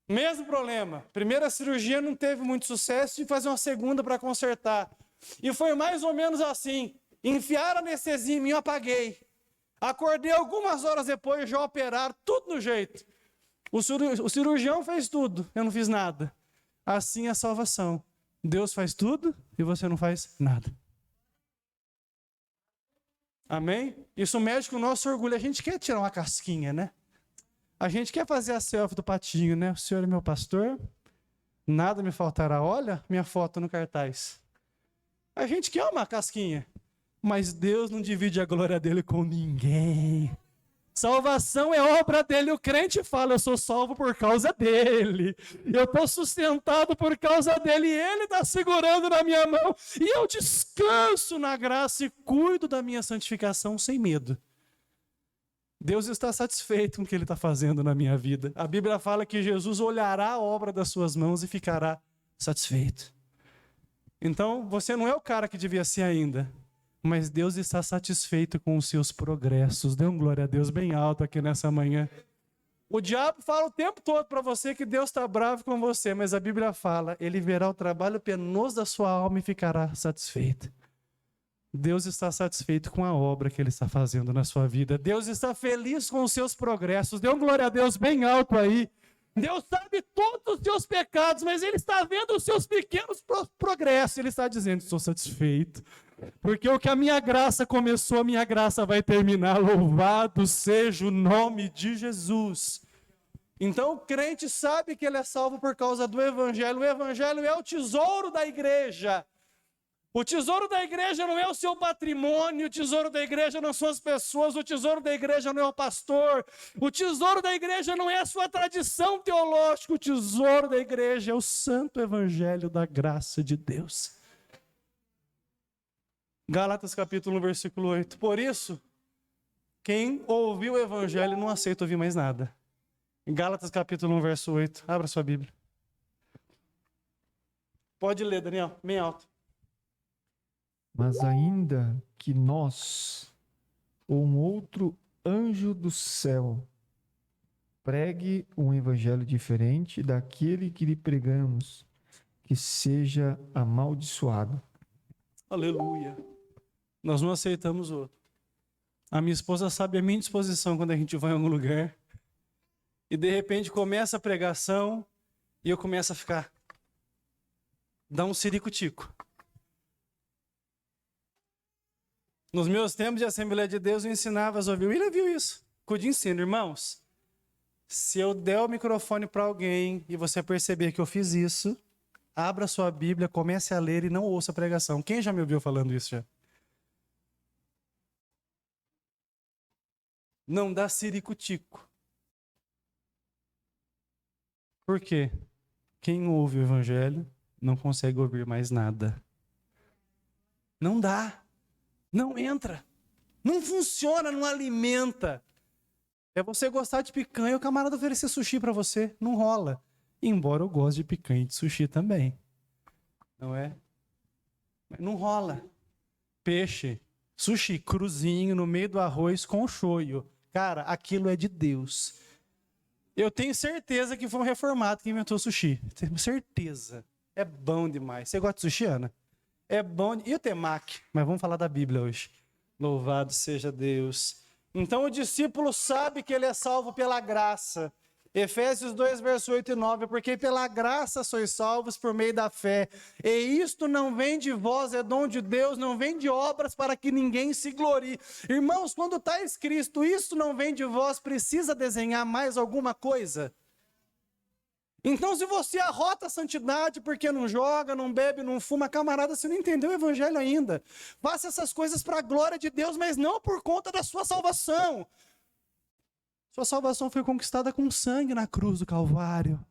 Speaker 1: Mesmo problema. Primeira cirurgia não teve muito sucesso e fazer uma segunda para consertar. E foi mais ou menos assim. Enfiaram a anestesia em mim, eu apaguei. Acordei algumas horas depois, já operaram, tudo no jeito. O cirurgião fez tudo, eu não fiz nada. Assim é a salvação. Deus faz tudo e você não faz nada. Amém? Isso mexe com o nosso orgulho. A gente quer tirar uma casquinha, né? A gente quer fazer a selfie do patinho, né? O Senhor é meu pastor, nada me faltará. Olha minha foto no cartaz. A gente quer uma casquinha, mas Deus não divide a glória dele com ninguém. Salvação é obra dele. O crente fala, eu sou salvo por causa dele. Eu estou sustentado por causa dele. E ele está segurando na minha mão. E eu descanso na graça e cuido da minha santificação sem medo. Deus está satisfeito com o que Ele está fazendo na minha vida. A Bíblia fala que Jesus olhará a obra das suas mãos e ficará satisfeito. Então, você não é o cara que devia ser ainda, mas Deus está satisfeito com os seus progressos. Dê glória a Deus bem alto aqui nessa manhã. O diabo fala o tempo todo para você que Deus está bravo com você, mas a Bíblia fala, ele verá o trabalho penoso da sua alma e ficará satisfeito. Deus está satisfeito com a obra que Ele está fazendo na sua vida. Deus está feliz com os seus progressos. Dê glória a Deus bem alto aí. Deus sabe todos os seus pecados, mas Ele está vendo os seus pequenos progressos. Ele está dizendo, estou satisfeito. Porque o que a minha graça começou, a minha graça vai terminar. Louvado seja o nome de Jesus. Então o crente sabe que ele é salvo por causa do Evangelho. O Evangelho é o tesouro da igreja. O tesouro da igreja não é o seu patrimônio, o tesouro da igreja não são as pessoas, o tesouro da igreja não é o pastor, o tesouro da igreja não é a sua tradição teológica, o tesouro da igreja é o santo evangelho da graça de Deus. Gálatas capítulo 1, versículo 8. Por isso, quem ouviu o evangelho não aceita ouvir mais nada. Gálatas capítulo 1, verso 8. Abra sua Bíblia. Pode ler, Daniel, bem alto.
Speaker 2: Mas ainda que nós, ou um outro anjo do céu, pregue um evangelho diferente daquele que lhe pregamos, que seja amaldiçoado.
Speaker 1: Aleluia. Nós não aceitamos o outro. A minha esposa sabe a minha disposição quando a gente vai em algum lugar. E de repente começa a pregação e eu começo a ficar. Dá um ciricutico. Nos meus tempos de Assembleia de Deus, eu ensinava as ovelhas. William viu isso. Cuide ensino, irmãos. Se eu der o microfone para alguém e você perceber que eu fiz isso, abra sua Bíblia, comece a ler e não ouça a pregação. Quem já me ouviu falando isso já? Não dá ciricutico. Por quê? Quem ouve o Evangelho não consegue ouvir mais nada. Não dá. Não entra, não funciona, não alimenta. É você gostar de picanha e o camarada oferecer sushi para você, não rola. Embora eu goste de picanha e de sushi também, não é? Mas não rola. Peixe, sushi, cruzinho no meio do arroz com shoyu. Cara, aquilo é de Deus. Eu tenho certeza que foi um reformado que inventou sushi. Tenho certeza. É bom demais. Você gosta de sushi, Ana? É bom. E o temaki? Mas vamos falar da Bíblia hoje. Louvado seja Deus. Então o discípulo sabe que ele é salvo pela graça. Efésios 2, verso 8 e 9. Porque pela graça sois salvos por meio da fé. E isto não vem de vós, é dom de Deus, não vem de obras para que ninguém se glorie. Irmãos, quando está escrito, isso não vem de vós, precisa desenhar mais alguma coisa? Então, se você arrota a santidade porque não joga, não bebe, não fuma, camarada, você não entendeu o evangelho ainda. Faça essas coisas para a glória de Deus, mas não por conta da sua salvação. Sua salvação foi conquistada com sangue na cruz do Calvário.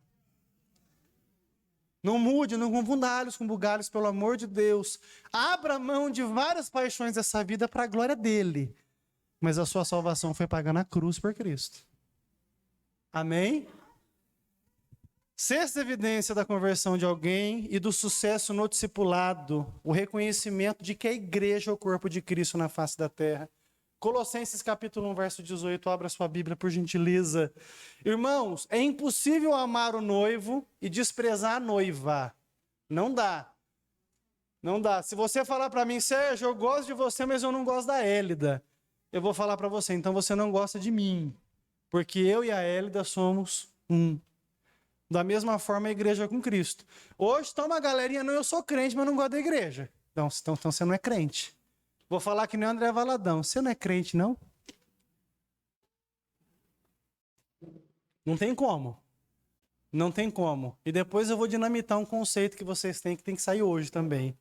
Speaker 1: Não mude, não confunda alhos com bugalhos, pelo amor de Deus. Abra mão de várias paixões dessa vida para a glória dele. Mas a sua salvação foi paga na cruz por Cristo. Amém? Sexta evidência da conversão de alguém e do sucesso no discipulado, o reconhecimento de que a igreja é o corpo de Cristo na face da terra. Colossenses capítulo 1, verso 18, abra sua Bíblia por gentileza. Irmãos, é impossível amar o noivo e desprezar a noiva. Não dá. Não dá. Se você falar para mim, Sérgio, eu gosto de você, mas eu não gosto da Hélida, eu vou falar para você, então você não gosta de mim, porque eu e a Hélida somos um. Da mesma forma, a igreja é com Cristo. Hoje está uma galerinha, não, eu sou crente, mas não gosto da igreja. Então você não é crente. Vou falar que nem o André Valadão. Você não é crente, não? Não tem como. Não tem como. E depois eu vou dinamitar um conceito que vocês têm, que tem que sair hoje também.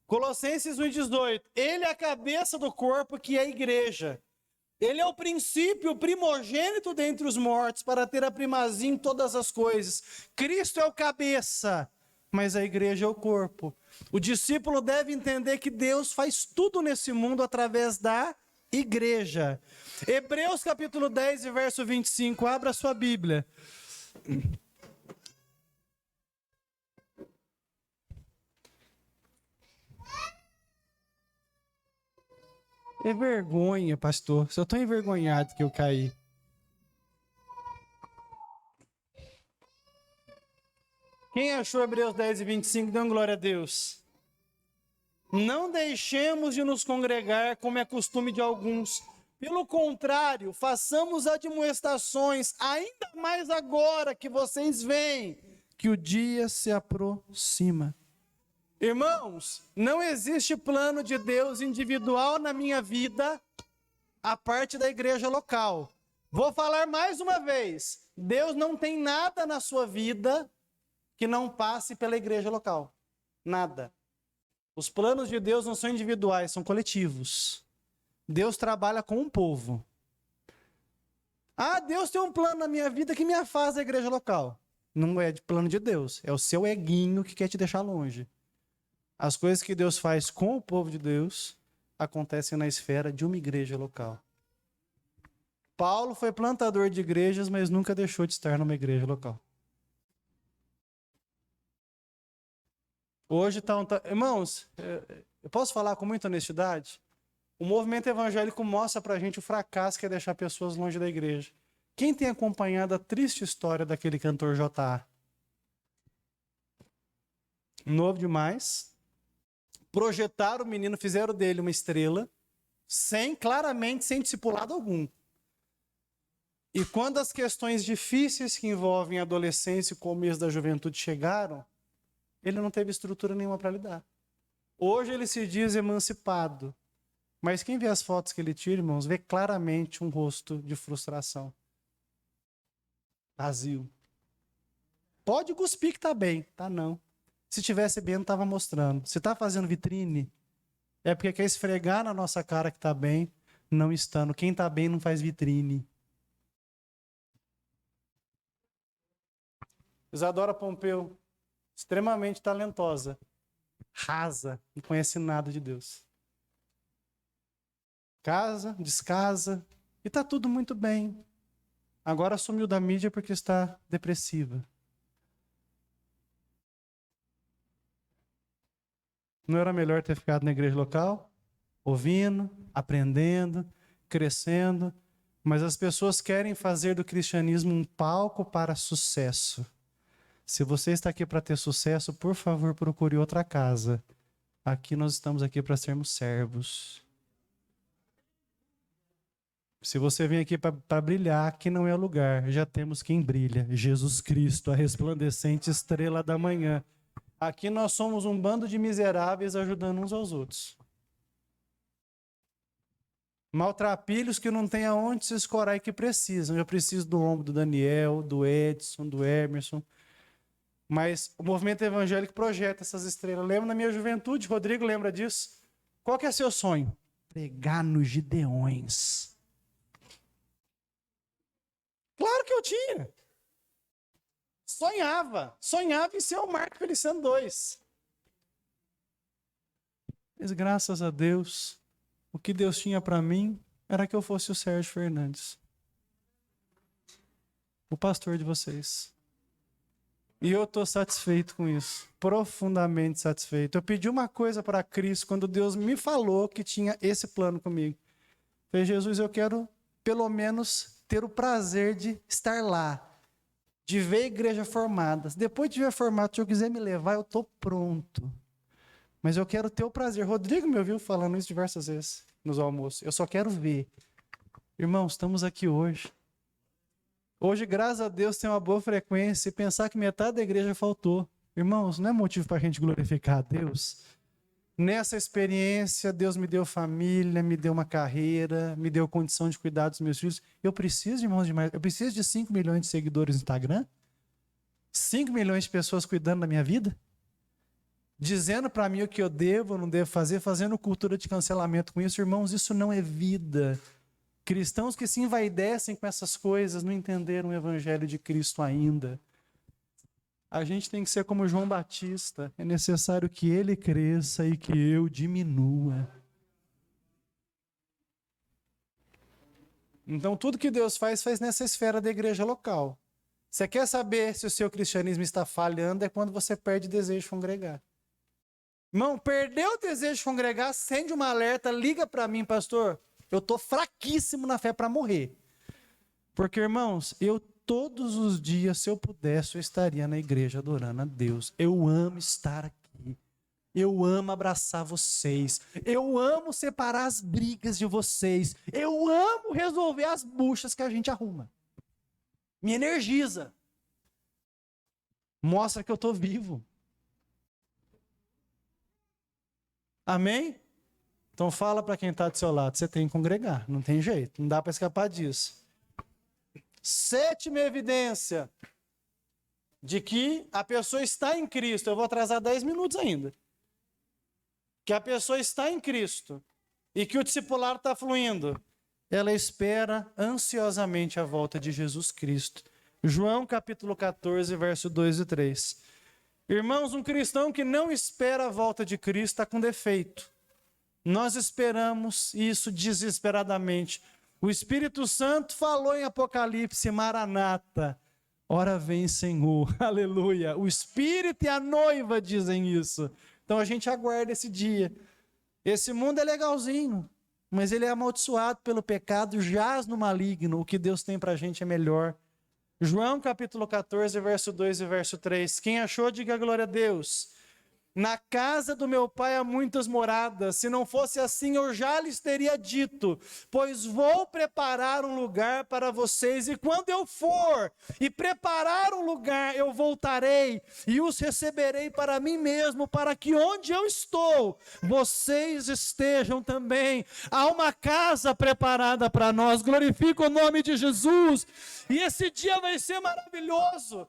Speaker 1: Colossenses 1,18. Ele é a cabeça do corpo, que é a igreja. Ele é o princípio, o primogênito dentre os mortos, para ter a primazia em todas as coisas. Cristo é o cabeça, mas a igreja é o corpo. O discípulo deve entender que Deus faz tudo nesse mundo através da igreja. Hebreus capítulo 10 e verso 25, abra sua Bíblia. É vergonha, pastor. Eu estou envergonhado que eu caí. Quem achou Hebreus 10 e 25, dê glória a Deus. Não deixemos de nos congregar como é costume de alguns. Pelo contrário, façamos admoestações, ainda mais agora que vocês veem que o dia se aproxima. Irmãos, não existe plano de Deus individual na minha vida, a parte da igreja local. Vou falar mais uma vez, Deus não tem nada na sua vida que não passe pela igreja local. Nada. Os planos de Deus não são individuais, são coletivos. Deus trabalha com um povo. Ah, Deus tem um plano na minha vida que me afasta da igreja local. Não é de plano de Deus, é o seu eguinho que quer te deixar longe. As coisas que Deus faz com o povo de Deus acontecem na esfera de uma igreja local. Paulo foi plantador de igrejas, mas nunca deixou de estar numa igreja local. Hoje está Irmãos, eu posso falar com muita honestidade? O movimento evangélico mostra pra gente o fracasso que é deixar pessoas longe da igreja. Quem tem acompanhado a triste história daquele cantor J.A.? Novo demais. Projetaram o menino, fizeram dele uma estrela, claramente sem discipulado algum. E quando as questões difíceis que envolvem a adolescência e o começo da juventude chegaram, ele não teve estrutura nenhuma para lidar. Hoje ele se diz emancipado. Mas quem vê as fotos que ele tira, irmãos, vê claramente um rosto de frustração. Vazio. Pode cuspir que tá bem. Tá não. Se tivesse bem, não estava mostrando. Se está fazendo vitrine, é porque quer esfregar na nossa cara que está bem, não estando. Quem está bem não faz vitrine. Isadora Pompeu, extremamente talentosa, rasa, não conhece nada de Deus. Casa, descasa, e está tudo muito bem. Agora sumiu da mídia porque está depressiva. Não era melhor ter ficado na igreja local? Ouvindo, aprendendo, crescendo. Mas as pessoas querem fazer do cristianismo um palco para sucesso. Se você está aqui para ter sucesso, por favor, procure outra casa. Aqui nós estamos aqui para sermos servos. Se você vem aqui para brilhar, aqui não é o lugar. Já temos quem brilha. Jesus Cristo, a resplandecente estrela da manhã. Aqui nós somos um bando de miseráveis ajudando uns aos outros. Maltrapilhos que não tem aonde se escorar e que precisam. Eu preciso do ombro do Daniel, do Edson, do Emerson. Mas o movimento evangélico projeta essas estrelas. Lembro na minha juventude, Rodrigo lembra disso? Qual que é seu sonho? Pregar nos Gideões. Claro que eu tinha. Sonhava em ser o Marco Feliciano II. Mas graças a Deus, o que Deus tinha para mim era que eu fosse o Sérgio Fernandes, o pastor de vocês. E eu estou satisfeito com isso, profundamente satisfeito. Eu pedi uma coisa para Cristo quando Deus me falou que tinha esse plano comigo. Falei, Jesus, eu quero pelo menos ter o prazer de estar lá, de ver a igreja formada. Depois de ver formado, se eu quiser me levar, eu estou pronto. Mas eu quero ter o prazer. Rodrigo me ouviu falando isso diversas vezes nos almoços. Eu só quero ver. Irmãos, estamos aqui hoje. Hoje, graças a Deus, tem uma boa frequência. E pensar que metade da igreja faltou. Irmãos, não é motivo para a gente glorificar a Deus? Nessa experiência, Deus me deu família, me deu uma carreira, me deu condição de cuidar dos meus filhos. Eu preciso, irmãos, de mais. Eu preciso de 5 milhões de seguidores no Instagram? 5 milhões de pessoas cuidando da minha vida? Dizendo para mim o que eu devo ou não devo fazer, fazendo cultura de cancelamento com isso. Irmãos, isso não é vida. Cristãos que se envaidecem com essas coisas não entenderam o evangelho de Cristo ainda. A gente tem que ser como João Batista. É necessário que ele cresça e que eu diminua. Então, tudo que Deus faz nessa esfera da igreja local. Você quer saber se o seu cristianismo está falhando, é quando você perde o desejo de congregar. Irmão, perdeu o desejo de congregar, acende uma alerta, liga para mim, pastor. Eu estou fraquíssimo na fé para morrer. Porque, irmãos, eu todos os dias, se eu pudesse, eu estaria na igreja adorando a Deus. Eu amo estar aqui. Eu amo abraçar vocês. Eu amo separar as brigas de vocês. Eu amo resolver as buchas que a gente arruma. Me energiza. Mostra que eu estou vivo. Amém? Então fala para quem está do seu lado, você tem que congregar, não tem jeito, não dá para escapar disso. 7ª evidência de que a pessoa está em Cristo, eu vou atrasar 10 minutos ainda, que a pessoa está em Cristo e que o discipulado está fluindo, ela espera ansiosamente a volta de Jesus Cristo. João capítulo 14, verso 2 e 3. Irmãos, um cristão que não espera a volta de Cristo está com defeito. Nós esperamos isso desesperadamente. O Espírito Santo falou em Apocalipse, Maranata, ora vem Senhor, aleluia. O Espírito e a noiva dizem isso. Então a gente aguarda esse dia. Esse mundo é legalzinho, mas ele é amaldiçoado pelo pecado, jaz no maligno. O que Deus tem para a gente é melhor. João capítulo 14, verso 2 e verso 3. Quem achou, diga glória a Deus. Na casa do meu pai há muitas moradas, se não fosse assim eu já lhes teria dito, pois vou preparar um lugar para vocês, e quando eu for e preparar um lugar, eu voltarei e os receberei para mim mesmo, para que onde eu estou, vocês estejam também. Há uma casa preparada para nós, glorifica o nome de Jesus, e esse dia vai ser maravilhoso.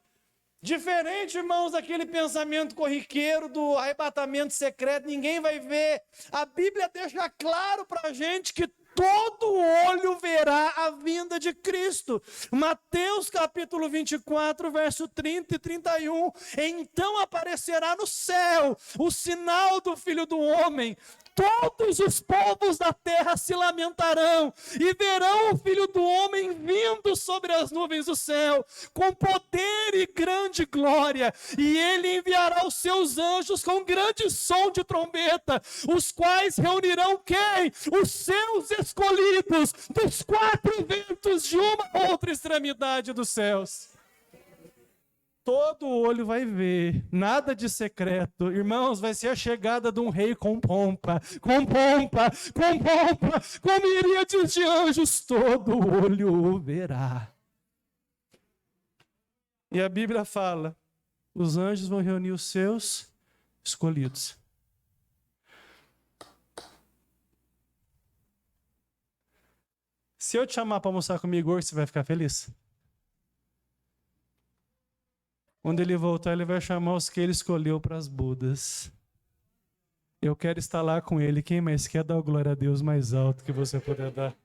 Speaker 1: Diferente, irmãos, daquele pensamento corriqueiro do arrebatamento secreto, ninguém vai ver. A Bíblia deixa claro para a gente que todo olho verá a vinda de Cristo. Mateus capítulo 24, verso 30 e 31. Então aparecerá no céu o sinal do Filho do Homem. Todos os povos da terra se lamentarão e verão o Filho do Homem vindo sobre as nuvens do céu, com poder e grande glória, e ele enviará os seus anjos com grande som de trombeta, os quais reunirão quem? Os seus escolhidos dos 4 ventos de uma ou outra extremidade dos céus. Todo olho vai ver, nada de secreto. Irmãos, vai ser a chegada de um rei com pompa, com miríades de anjos, todo olho o verá. E a Bíblia fala, os anjos vão reunir os seus escolhidos. Se eu te chamar para almoçar comigo hoje, você vai ficar feliz? Quando ele voltar, ele vai chamar os que ele escolheu para as bodas. Eu quero estar lá com ele. Quem mais quer dar glória a Deus mais alto que você puder dar?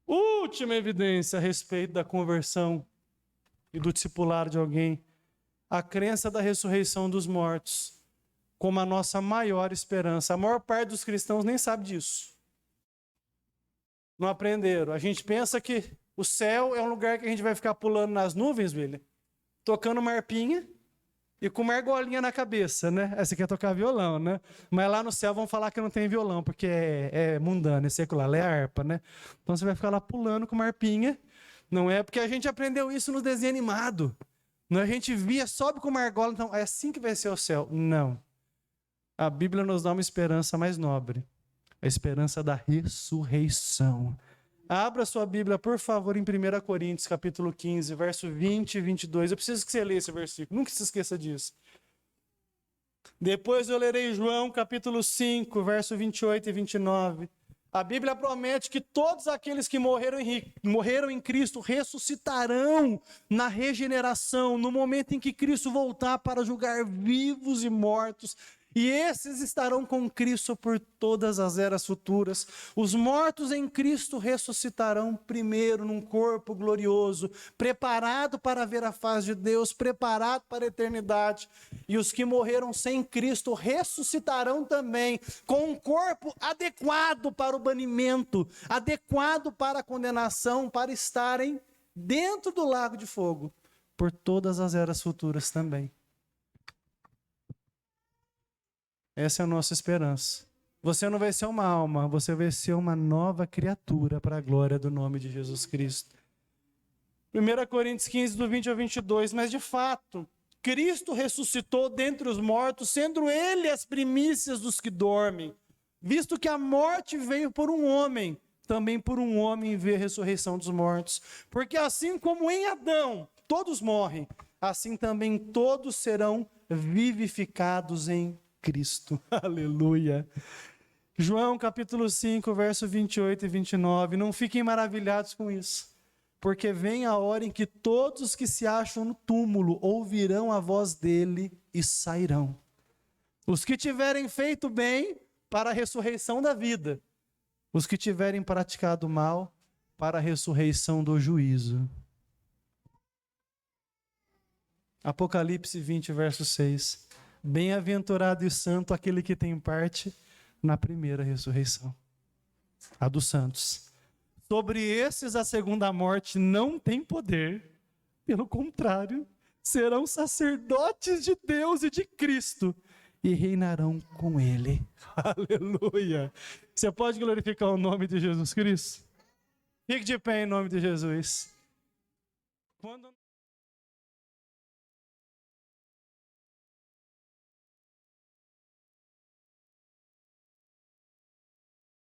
Speaker 1: Última evidência a respeito da conversão e do discipulado de alguém. A crença da ressurreição dos mortos como a nossa maior esperança. A maior parte dos cristãos nem sabe disso. Não aprenderam. A gente pensa que o céu é um lugar que a gente vai ficar pulando nas nuvens, William, tocando uma harpinha e com uma argolinha na cabeça, né? Essa quer tocar violão, né? Mas lá no céu vão falar que não tem violão, porque é mundano, é secular, é harpa, né? Então você vai ficar lá pulando com uma harpinha, não é? Porque a gente aprendeu isso no desenho animado. Não, a gente via, sobe com uma argola, então é assim que vai ser o céu. Não. A Bíblia nos dá uma esperança mais nobre. A esperança da ressurreição. Abra sua Bíblia, por favor, em 1 Coríntios, capítulo 15, verso 20 e 22. Eu preciso que você leia esse versículo, nunca se esqueça disso. Depois eu lerei João, capítulo 5, verso 28 e 29. A Bíblia promete que todos aqueles que morreram em Cristo ressuscitarão na regeneração, no momento em que Cristo voltar para julgar vivos e mortos. E esses estarão com Cristo por todas as eras futuras. Os mortos em Cristo ressuscitarão primeiro num corpo glorioso, preparado para ver a face de Deus, preparado para a eternidade. E os que morreram sem Cristo ressuscitarão também, com um corpo adequado para o banimento, adequado para a condenação, para estarem dentro do lago de fogo, por todas as eras futuras também. Essa é a nossa esperança. Você não vai ser uma alma, você vai ser uma nova criatura para a glória do nome de Jesus Cristo. 1 Coríntios 15, do 20 ao 22. Mas de fato, Cristo ressuscitou dentre os mortos, sendo ele as primícias dos que dormem. Visto que a morte veio por um homem, também por um homem veio a ressurreição dos mortos. Porque assim como em Adão todos morrem, assim também todos serão vivificados em Cristo. Aleluia. João capítulo 5, verso 28 e 29. Não fiquem maravilhados com isso, porque vem a hora em que todos os que se acham no túmulo ouvirão a voz dele e sairão. Os que tiverem feito bem, para a ressurreição da vida. Os que tiverem praticado mal, para a ressurreição do juízo. Apocalipse 20, verso 6. Bem-aventurado e santo aquele que tem parte na primeira ressurreição, a dos santos. Sobre esses a segunda morte não tem poder, pelo contrário, serão sacerdotes de Deus e de Cristo e reinarão com ele. Aleluia! Você pode glorificar o nome de Jesus Cristo? Fique de pé em nome de Jesus.